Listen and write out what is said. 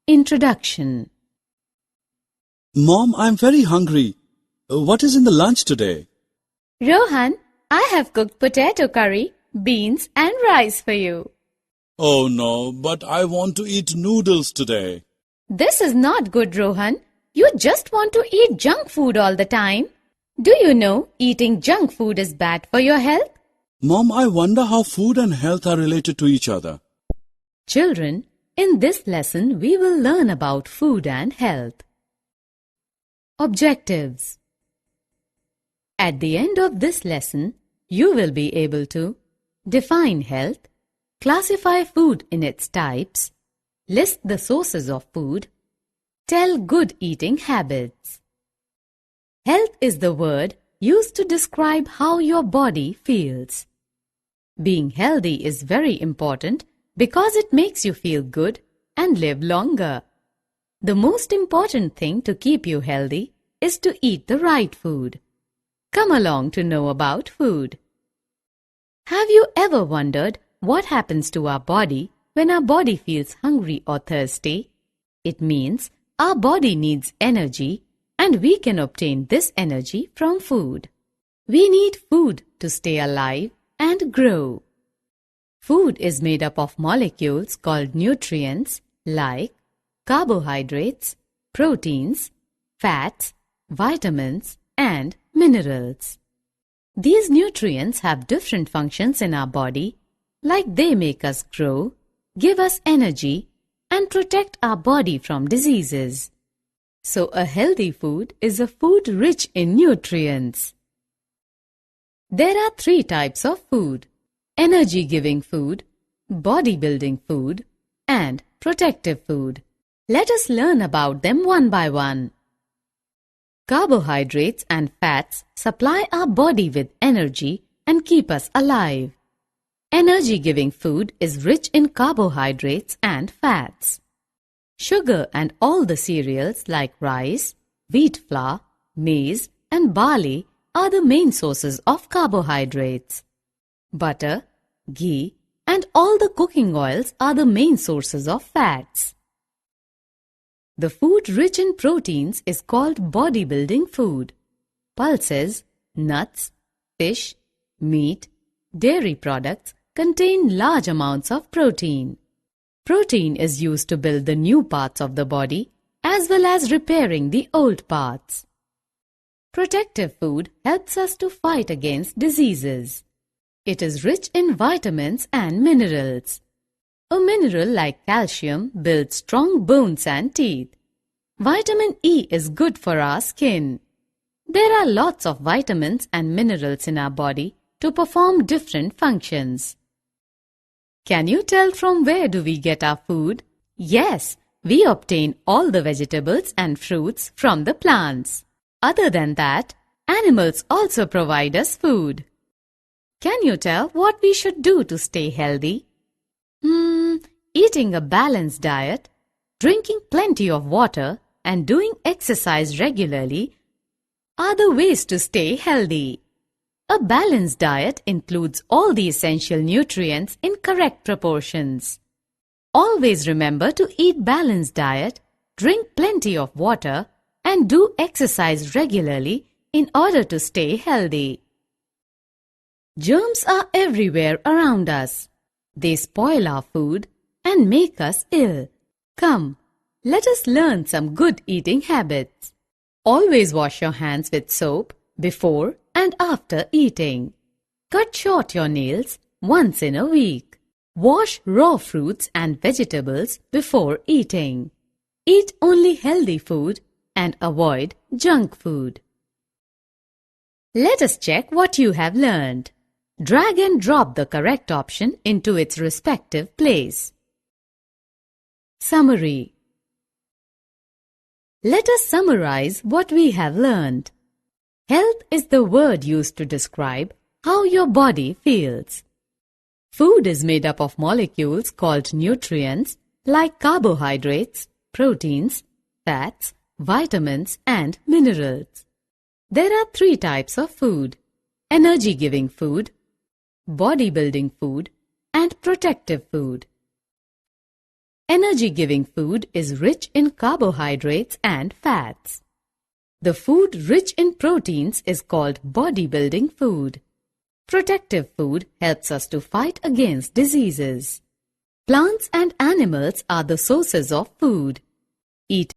Introduction. Mom, I'm very hungry. What is in the lunch today? Rohan, I have cooked potato curry, beans and rice for you. Oh no, but I want to eat noodles today. This is not good, Rohan. You just want to eat junk food all the time. Do you know eating junk food is bad for your health? Mom, I wonder how food and health are related to each other. Children, in this lesson we will learn about food and health. Objectives. At the end of this lesson, you will be able to define health, classify food in its types, list the sources of food, tell good eating habits. Health is the word used to describe how your body feels. Being healthy is very important because it makes you feel good and live longer. The most important thing to keep you healthy is to eat the right food. Come along to know about food. Have you ever wondered what happens to our body when our body feels hungry or thirsty? It means our body needs energy and we can obtain this energy from food. We need food to stay alive and grow. Food is made up of molecules called nutrients like carbohydrates, proteins, fats, vitamins, and minerals. These nutrients have different functions in our body, like they make us grow, give us energy, and protect our body from diseases. So a healthy food is a food rich in nutrients. There are 3 types of food: energy-giving food, body-building food, and protective food. Let us learn about them one by one. Carbohydrates and fats supply our body with energy and keep us alive. Energy-giving food is rich in carbohydrates and fats. Sugar and all the cereals like rice, wheat flour, maize, and barley are the main sources of carbohydrates. Butter, ghee, and all the cooking oils are the main sources of fats. The food rich in proteins is called bodybuilding food. Pulses, nuts, fish, meat, dairy products contain large amounts of protein. Protein is used to build the new parts of the body as well as repairing the old parts. Protective food helps us to fight against diseases. It is rich in vitamins and minerals. A mineral like calcium builds strong bones and teeth. Vitamin E is good for our skin. There are lots of vitamins and minerals in our body to perform different functions. Can you tell from where do we get our food? Yes, we obtain all the vegetables and fruits from the plants. Other than that, animals also provide us food. Can you tell what we should do to stay healthy? Eating a balanced diet, drinking plenty of water, and doing exercise regularly are the ways to stay healthy. A balanced diet includes all the essential nutrients in correct proportions. Always remember to eat balanced diet, drink plenty of water, and do exercise regularly in order to stay healthy. Germs are everywhere around us. They spoil our food and make us ill. Come, let us learn some good eating habits. Always wash your hands with soap before and after eating. Cut short your nails once in a week. Wash raw fruits and vegetables before eating. Eat only healthy food and avoid junk food. Let us check what you have learned. Drag and drop the correct option into its respective place. Summary. Let us summarize what we have learned. Health is the word used to describe how your body feels. Food is made up of molecules called nutrients like carbohydrates, proteins, fats, vitamins, and minerals. There are 3 types of food: energy-giving food, bodybuilding food, and protective food. Energy-giving food is rich in carbohydrates and fats. The food rich in proteins is called bodybuilding food. Protective food helps us to fight against diseases. Plants and animals are the sources of food. Eat